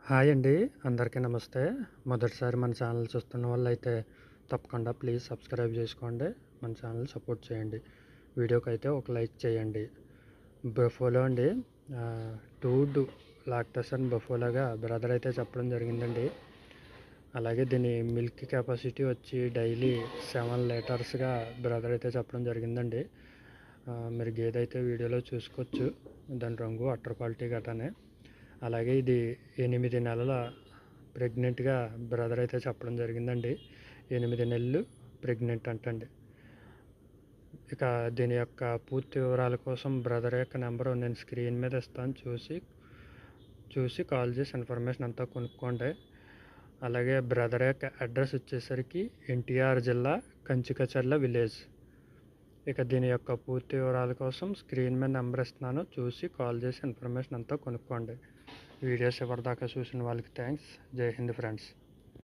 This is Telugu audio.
హాయ్ అండి. అందరికీ నమస్తే. మొదటిసారి మన ఛానల్ చూస్తున్న వాళ్ళైతే తప్పకుండా ప్లీజ్ సబ్స్క్రైబ్ చేసుకోండి. మన ఛానల్ సపోర్ట్ చేయండి. వీడియోకైతే ఒక లైక్ చేయండి. బఫెలో అండి, టూడ్ లాక్టేషన్ బఫెలోగా బ్రదర్ అయితే చెప్పడం జరిగిందండి. అలాగే దీని మిల్క్ కెపాసిటీ వచ్చి డైలీ 7 లీటర్స్గా బ్రదర్ అయితే చెప్పడం జరిగిందండి. మీరు గేదె అయితే వీడియోలో చూసుకోవచ్చు. దాని రంగు అట్టర్ క్వాలిటీ గటానే. అలాగే ఇది 8 నెలల ప్రెగ్నెంట్గా బ్రదర్ అయితే చెప్పడం జరిగిందండి. 8 నెలలు ప్రెగ్నెంట్ అంటండి. ఇక దీని యొక్క పూర్తి వివరాల కోసం బ్రదర్ యొక్క నెంబరు నేను స్క్రీన్ మీద ఇస్తాను. చూసి కాల్ చేసి ఇన్ఫర్మేషన్ అంతా కొనుక్కోండి. అలాగే బ్రదర్ యొక్క అడ్రస్ వచ్చేసరికి ఎన్టీఆర్ జిల్లా కంచికచర్ల విలేజ్. ఇక దీని యొక్క పూర్తి వివరాల కోసం స్క్రీన్ మీద నెంబర్ ఇస్తున్నాను. చూసి కాల్ చేసి ఇన్ఫర్మేషన్ అంతా కొనుక్కోండి. వీడియోస్ ఎవరిదాకా చూసిన వాళ్ళకి థ్యాంక్స్. జై హింద్ ఫ్రెండ్స్.